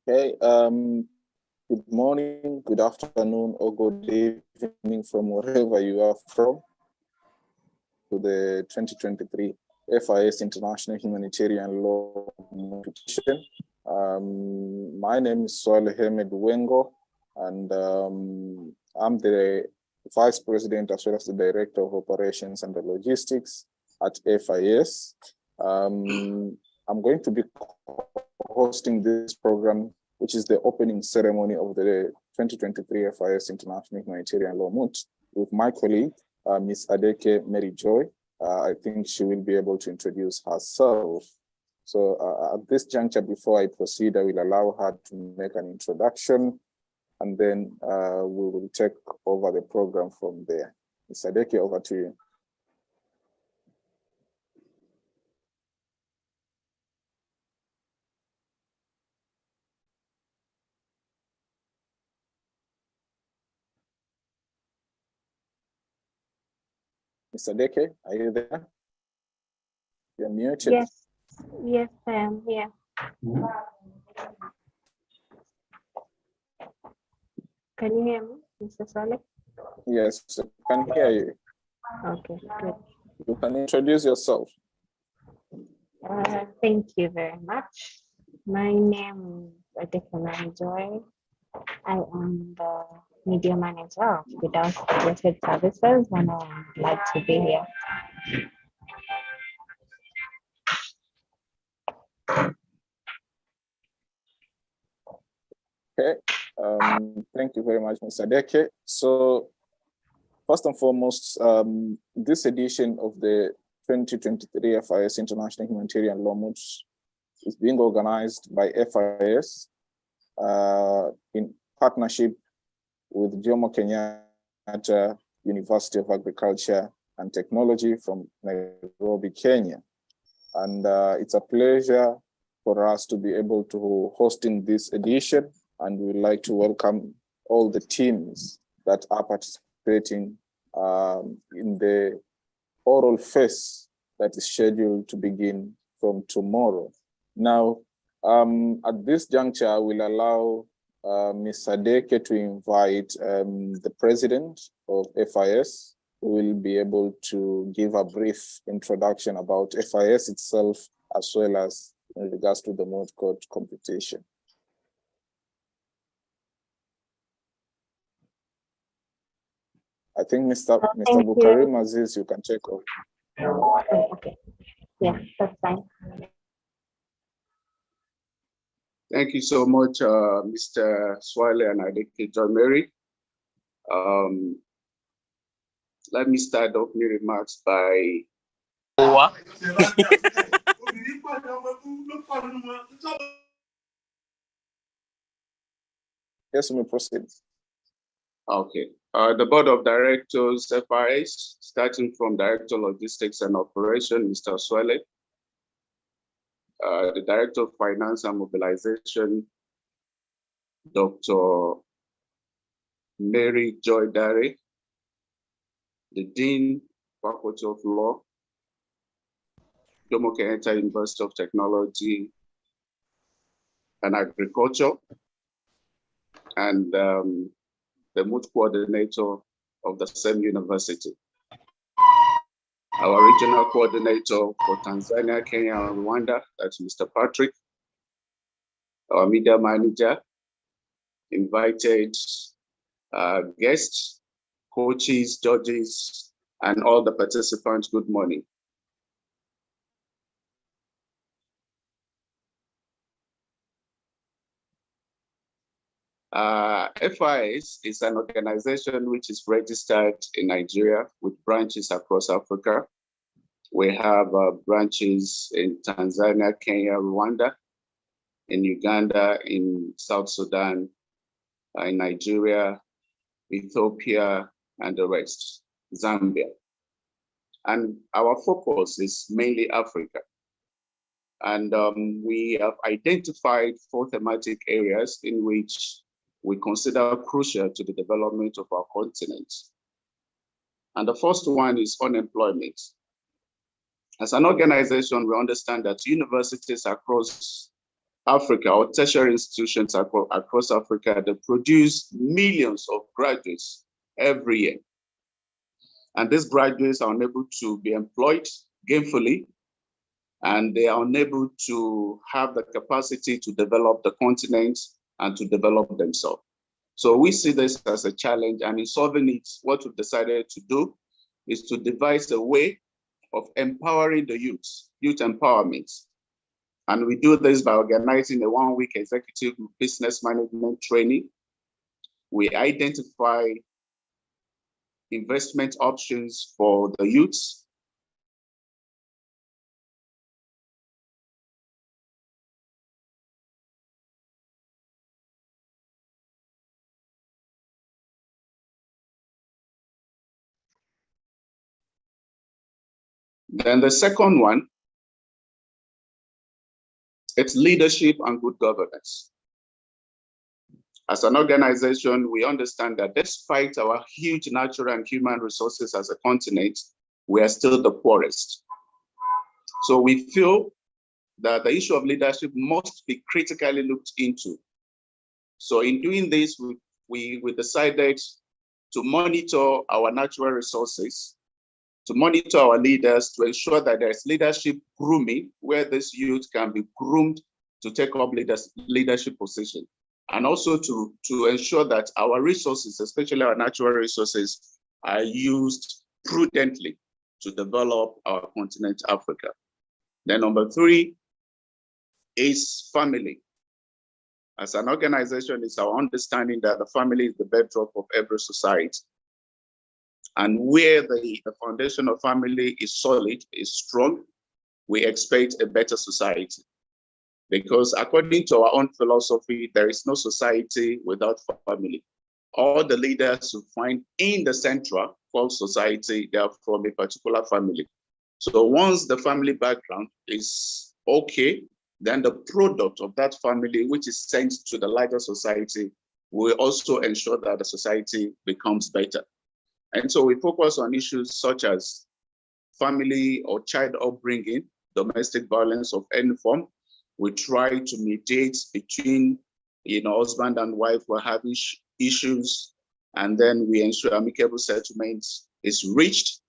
Okay, good morning, good afternoon, or good evening from wherever you are from to the 2023 FIS International Humanitarian Law Competition. My name is Swale Hemed Wengo, and I'm the Vice President as well as the Director of Operations and the Logistics at FIS. I'm going to be hosting this program, which is the opening ceremony of the 2023 FIS International Humanitarian Law Moot, with my colleague, Ms. Adeke Mary Joy. I think she will be able to introduce herself. So at this juncture, before I proceed, I will allow her to make an introduction, and then we will take over the program from there. Ms. Adeke, over to you. Mr. Deke, are you there? You're muted. Yes, I am here. Can you hear me, Mr. Saleh? Yes, I can hear you. Okay, good. You can introduce yourself. Thank you very much. My name is Adeke Joy. I am the media manager of Without Regulated Services, and I'm glad to be here. Okay, thank you very much, Mr. Deke. So first and foremost, this edition of the 2023 FIS International Humanitarian Law Moot is being organized by FIS in partnership with Jomo Kenyatta University of Agriculture and Technology from Nairobi, Kenya. And it's a pleasure for us to be able to hosting this edition, and we'd like to welcome all the teams that are participating in the oral phase that is scheduled to begin from tomorrow. Now, at this juncture, I will allow Ms. Adeke to invite the president of FIS, who will be able to give a brief introduction about FIS itself, as well as in regards to the Moot Court competition. I think Mr. Bukarim Aziz, you can take over. Okay, yeah, that's fine. Thank you so much, Mr. Swale and Adeke Joy Mary. Let me start off my remarks by Yes, we may proceed. Okay. The Board of Directors, FIS, starting from Director Logistics and Operation, Mr. Swale, the Director of Finance and Mobilization, Dr. Mary Joy Dare, the Dean, Faculty of Law, Jomo Kenyatta University of Technology and Agriculture, and the Moot Coordinator of the same university. Our regional coordinator for Tanzania, Kenya, and Rwanda, that's Mr. Patrick. Our media manager, invited guests, coaches, judges, and all the participants, good morning. FIS is an organization which is registered in Nigeria with branches across Africa. We have branches in Tanzania, Kenya, Rwanda, in Uganda, in South Sudan, in Nigeria, Ethiopia, and the rest, Zambia. And our focus is mainly Africa. And we have identified 4 thematic areas in which we consider crucial to the development of our continent. And the first one is unemployment. As an organization, we understand that universities across Africa or tertiary institutions across Africa, they produce millions of graduates every year. And these graduates are unable to be employed gainfully, and they are unable to have the capacity to develop the continent and to develop themselves. So we see this as a challenge, and in solving it, what we've decided to do is to devise a way of empowering the youth empowerment. And we do this by organizing a one-week executive business management training. We identify investment options for the youths. Then the second one, it's leadership and good governance. As an organization, we understand that despite our huge natural and human resources as a continent, we are still the poorest. So we feel that the issue of leadership must be critically looked into. So in doing this, we decided to monitor our natural resources, to monitor our leaders, to ensure that there's leadership grooming, where this youth can be groomed to take up leadership position. And also to ensure that our resources, especially our natural resources, are used prudently to develop our continent, Africa. Then number 3 is family. As an organization, it's our understanding that the family is the bedrock of every society. And where the foundation of family is solid, is strong, we expect a better society. Because according to our own philosophy, there is no society without family. All the leaders you find in the central called society, they are from a particular family. So once the family background is okay, then the product of that family, which is sent to the larger society, will also ensure that the society becomes better. And so we focus on issues such as family or child upbringing, domestic violence of any form. We try to mediate between, husband and wife who are having issues, and then we ensure amicable settlements is reached.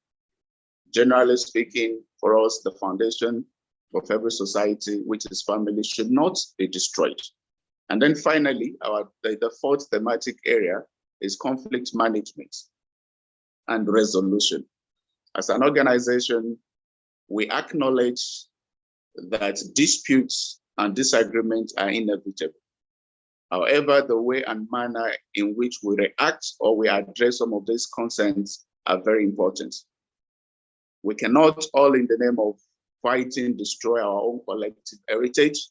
Generally speaking, for us, the foundation of every society, which is family, should not be destroyed. And then finally, the fourth thematic area is conflict management and resolution. As an organization, we acknowledge that disputes and disagreements are inevitable. However, the way and manner in which we react or we address some of these concerns are very important. We cannot, all in the name of fighting, destroy our own collective heritage,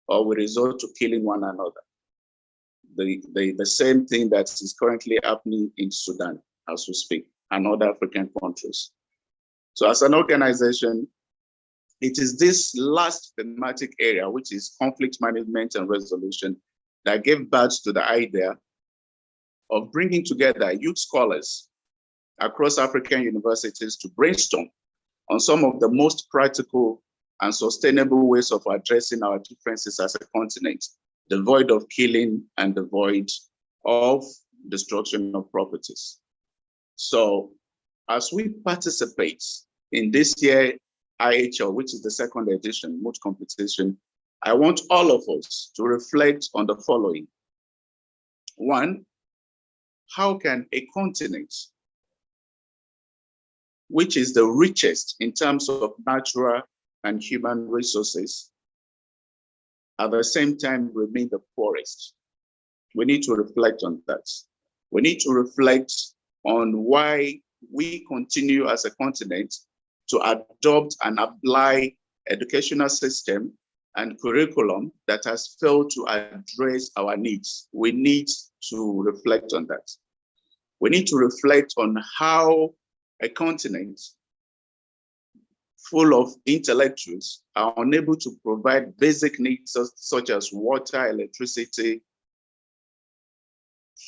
or we resort to killing one another. The same thing that is currently happening in Sudan as we speak, and other African countries. So as an organization, it is this last thematic area, which is conflict management and resolution, that gave birth to the idea of bringing together youth scholars across African universities to brainstorm on some of the most practical and sustainable ways of addressing our differences as a continent, devoid of killing and devoid of destruction of properties. So as we participate in this year IHL, which is the second edition Moot competition, I want all of us to reflect on the following. 1, how can a continent, which is the richest in terms of natural and human resources, at the same time remain the poorest? We need to reflect on that. We need to reflect on why we continue as a continent to adopt and apply educational system and curriculum that has failed to address our needs. We need to reflect on that. We need to reflect on how a continent full of intellectuals are unable to provide basic needs such as water, electricity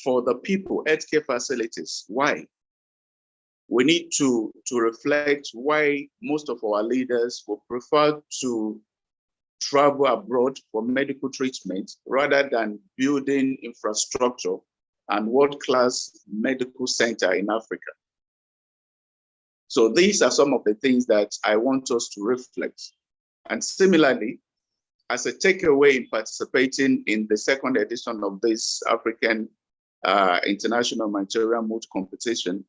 for the people, healthcare facilities. Why? We need to reflect why most of our leaders will prefer to travel abroad for medical treatment rather than building infrastructure and world-class medical center in Africa. So these are some of the things that I want us to reflect. And similarly, as a takeaway in participating in the second edition of this African International Humanitarian Moot competition,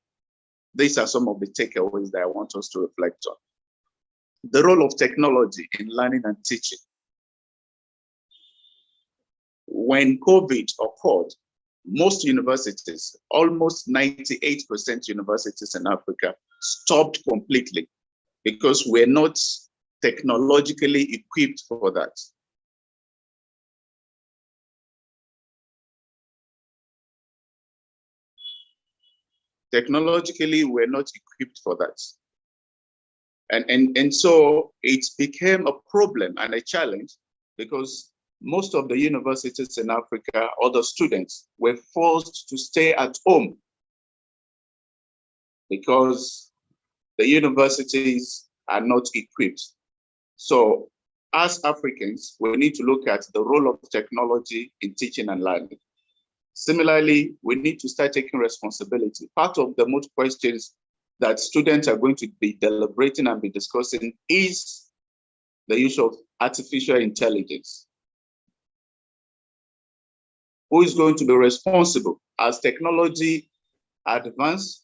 these are some of the takeaways that I want us to reflect on. The role of technology in learning and teaching. When COVID occurred, most universities, almost 98% universities in Africa, stopped completely because we're not technologically equipped for that. Technologically, we're not equipped for that. And so it became a problem and a challenge because most of the universities in Africa, or the students, were forced to stay at home because the universities are not equipped. So as Africans, we need to look at the role of technology in teaching and learning. Similarly, we need to start taking responsibility. Part of the Moot questions that students are going to be deliberating and be discussing is the use of artificial intelligence. Who is going to be responsible as technology advances?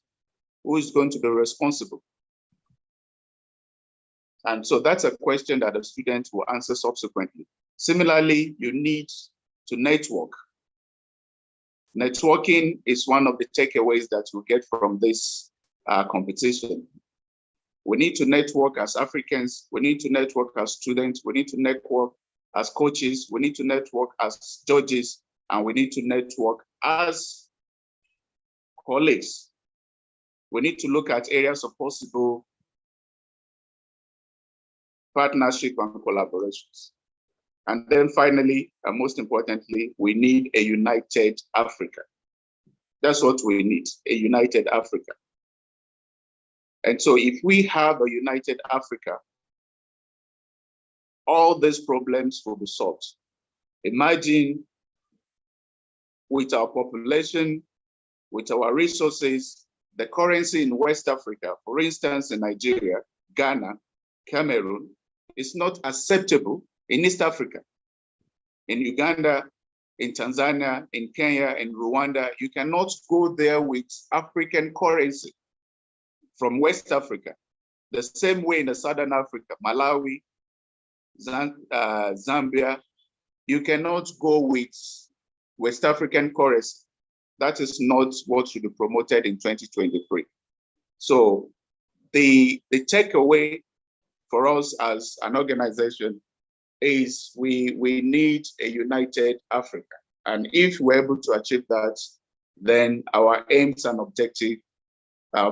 Who is going to be responsible? And so that's a question that the student will answer subsequently. Similarly, you need to network. Networking is one of the takeaways that we get from this competition. We need to network as Africans. We need to network as students. We need to network as coaches. We need to network as judges. And we need to network as colleagues. We need to look at areas of possible partnership and collaborations. And then finally, and most importantly, we need a united Africa. That's what we need, a united Africa. And so if we have a united Africa, all these problems will be solved. Imagine with our population, with our resources, the currency in West Africa, for instance, in Nigeria, Ghana, Cameroon, is not acceptable in East Africa. In Uganda, in Tanzania, in Kenya, in Rwanda, you cannot go there with African currency from West Africa. The same way in the Southern Africa, Malawi, Zambia, you cannot go with West African currency. That is not what should be promoted in 2023. So the takeaway for us as an organization is we need a united Africa. And if we're able to achieve that, then our aims and objectives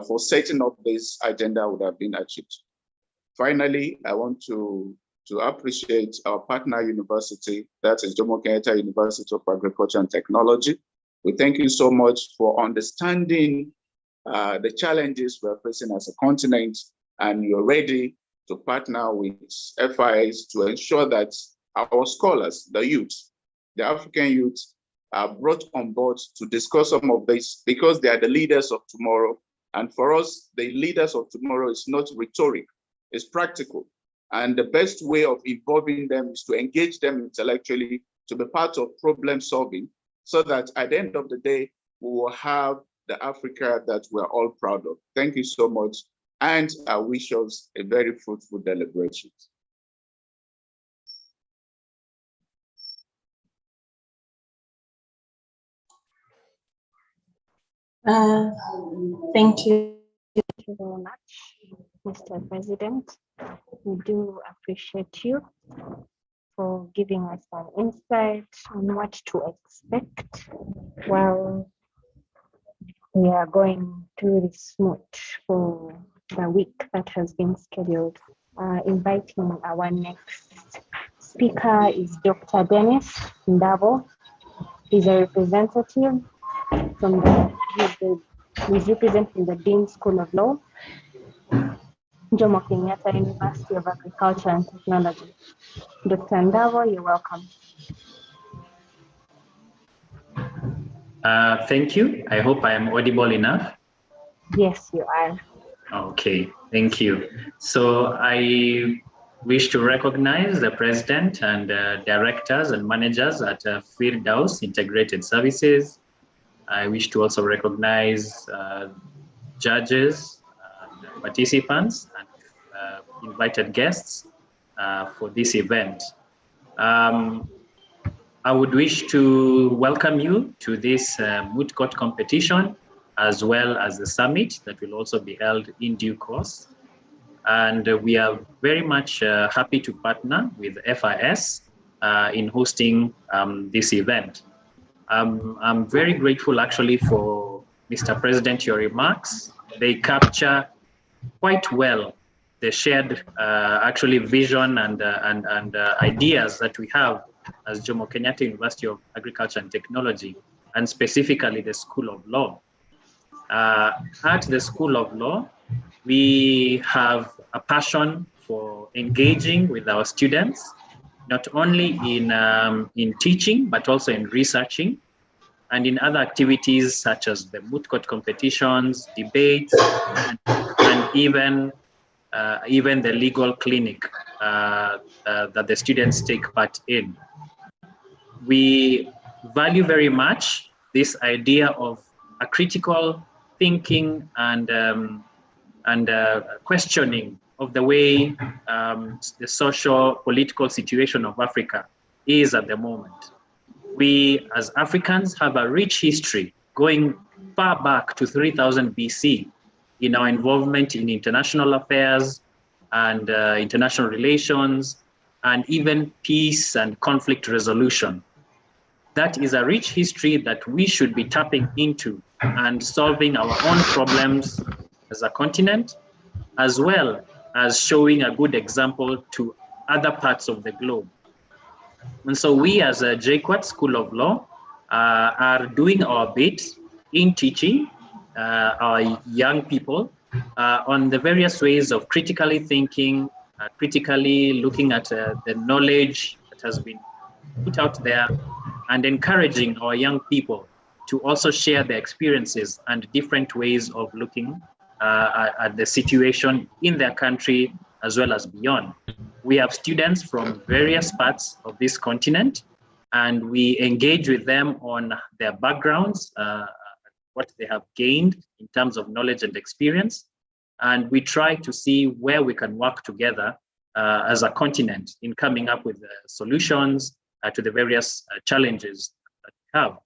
for setting up this agenda would have been achieved. Finally, I want to appreciate our partner university, that is Jomo Kenyatta University of Agriculture and Technology. We thank you so much for understanding the challenges we're facing as a continent, and you're ready to partner with FIs to ensure that our scholars, the youth, the African youth, are brought on board to discuss some of this because they are the leaders of tomorrow. And for us, the leaders of tomorrow is not rhetoric, it's practical. And the best way of involving them is to engage them intellectually, to be part of problem solving, so that at the end of the day, we will have the Africa that we're all proud of. Thank you so much. And I wish us a very fruitful deliberation. Thank you. Thank you very much, Mr. President. We do appreciate you for giving us some insight on what to expect while we are going through this Moot for the week that has been scheduled. Inviting our next speaker is Dr. Dennis Ndavo. He's a representative from he's representing the Dean School of Law. Jomo Kenyatta University of Agriculture and Technology. Dr. Ndavo, you're welcome. Thank you. I hope I am audible enough. Yes, you are. Okay, thank you. So I wish to recognize the president and directors and managers at Firdaus Integrated Services. I wish to also recognize judges, participants, and invited guests for this event. I would wish to welcome you to this Moot Court competition, as well as the summit that will also be held in due course. And we are very much happy to partner with FIS in hosting this event. I'm very grateful actually for Mr. President, your remarks. They capture quite well the shared actually vision and ideas that we have as Jomo Kenyatta University of Agriculture and Technology, and specifically the School of Law. At the School of Law, we have a passion for engaging with our students, not only in teaching, but also in researching and in other activities such as the moot court competitions, debates, and even the legal clinic that the students take part in. We value very much this idea of a critical thinking and questioning of the way the social political situation of Africa is at the moment. We as Africans have a rich history going far back to 3000 BC in our involvement in international affairs and international relations, and even peace and conflict resolution. That is a rich history that we should be tapping into and solving our own problems as a continent, as well as showing a good example to other parts of the globe. And so we as a JKUAT School of Law are doing our bit in teaching our young people on the various ways of critically thinking, critically looking at the knowledge that has been put out there, and encouraging our young people to also share their experiences and different ways of looking at the situation in their country as well as beyond. We have students from various parts of this continent, and we engage with them on their backgrounds, what they have gained in terms of knowledge and experience. And we try to see where we can work together as a continent in coming up with solutions to the various challenges that we have.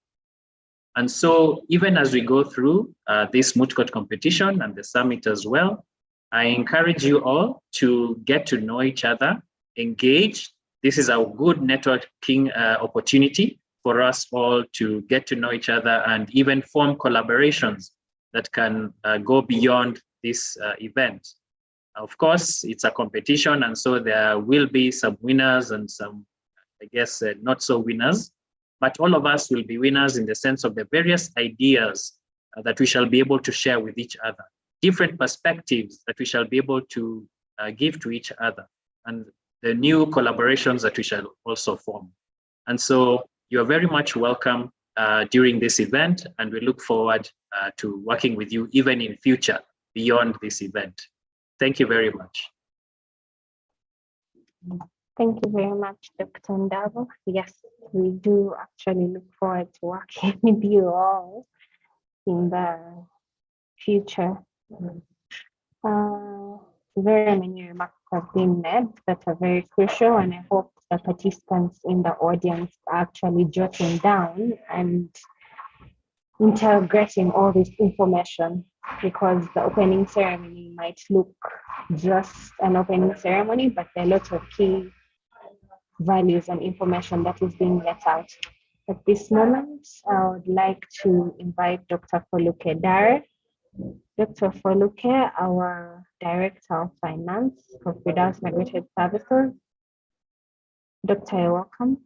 And so even as we go through this moot court competition and the summit as well, I encourage you all to get to know each other, engage. This is a good networking opportunity for us all to get to know each other and even form collaborations that can go beyond this event. Of course, it's a competition, and so there will be some winners and some, I guess, not so winners, but all of us will be winners in the sense of the various ideas that we shall be able to share with each other, different perspectives that we shall be able to give to each other, and the new collaborations that we shall also form. And so you're very much welcome during this event, and we look forward to working with you even in future beyond this event. Thank you very much. Thank you very much, Dr. Ndavo. Yes, we do actually look forward to working with you all in the future. Very many remarks have been made that are very crucial, and I hope the participants in the audience are actually jotting down and integrating all this information, because the opening ceremony might look just an opening ceremony, but there are lots of key values and information that is being let out. At this moment, I would like to invite Dr. Foluke Dare. Dr. Foluke, our Director of Finance for Firdaus Integrated Services. Doctor, you're welcome.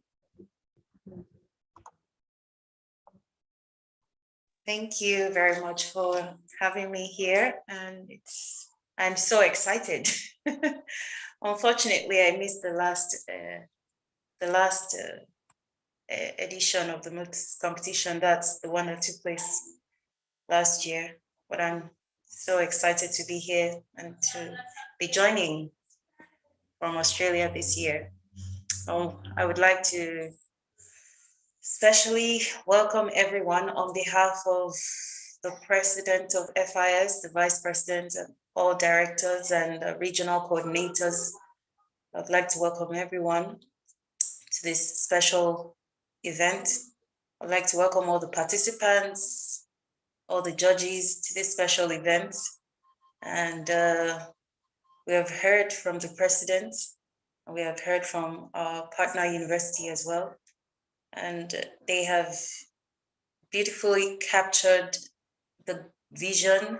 Thank you very much for having me here, and it's I'm so excited. Unfortunately, I missed the last edition of the Moot competition. That's the one that took place last year. But I'm so excited to be here and to be joining from Australia this year. I would like to especially welcome everyone on behalf of the president of FIS, the vice president, and all directors and regional coordinators. I'd like to welcome everyone to this special event. I'd like to welcome all the participants, all the judges to this special event. And we have heard from the president, and we have heard from our partner university as well. And they have beautifully captured the vision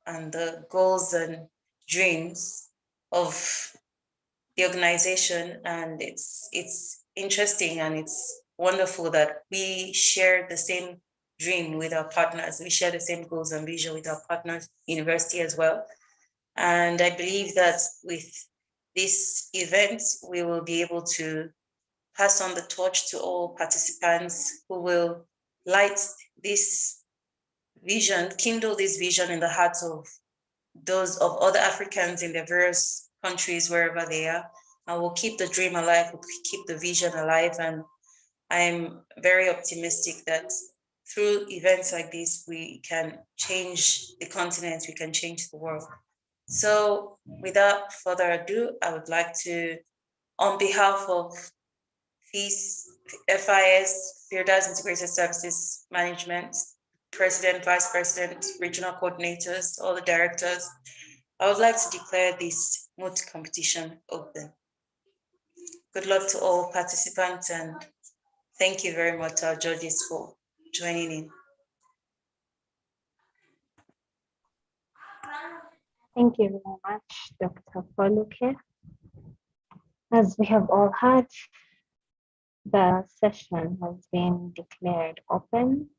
and the goals and dreams of the organization. And it's interesting and it's wonderful that we share the same dream with our partners. We share the same goals and vision with our partners, university as well. And I believe that with this event, we will be able to pass on the torch to all participants who will light this vision, kindle this vision in the hearts of those of other Africans in their various countries, wherever they are. And we'll keep the dream alive, we'll keep the vision alive. And I'm very optimistic that through events like this, we can change the continent, we can change the world. So without further ado, I would like to, on behalf of FIS, Firdaus Integrated Services Management, President, Vice President, regional coordinators, all the directors, I would like to declare this Moot competition open. Good luck to all participants, and thank you very much to our judges for joining in. Thank you very much, Dr. Foluke. As we have all heard, the session has been declared open.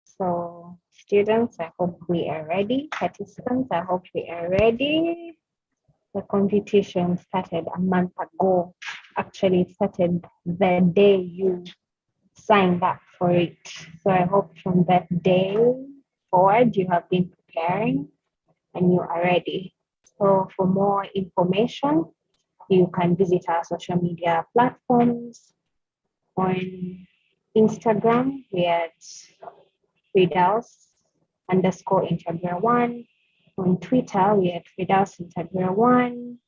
So students, I hope we are ready. Participants, I hope we are ready. The competition started a month ago. Actually, it started the day you signed up for it. So I hope from that day forward, you have been preparing and you are ready. So for more information, you can visit our social media platforms. On Instagram, we are at Firdaus_Integra1. On Twitter, we are at Firdaus_Integra1.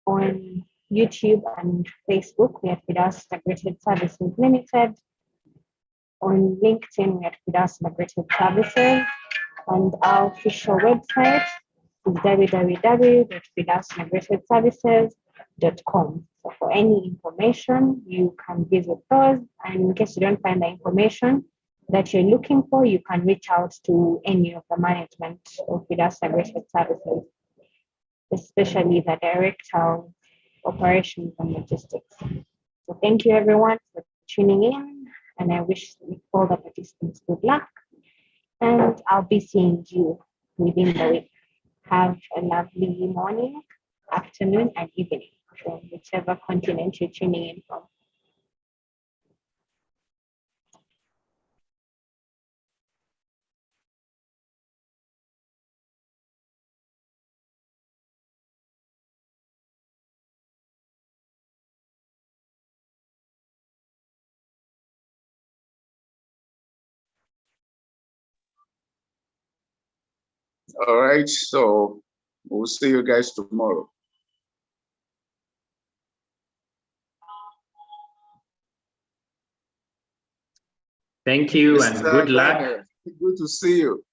On YouTube and Facebook, we are at Firdaus Integrated Services Limited. On LinkedIn, we are at Firdaus Integrated Services. And our official website is www.firdausintegratedservices.com. So for any information, you can visit those. And in case you don't find the information that you're looking for, you can reach out to any of the management of Firdaus Integrated Services, especially the Director of Operations and Logistics. So thank you everyone for tuning in, and I wish all the participants good luck. And I'll be seeing you within the week. Have a lovely morning, afternoon, and evening from whichever continent you're tuning in from. All right, so we'll see you guys tomorrow. Thank you and good luck. Daniel, good to see you.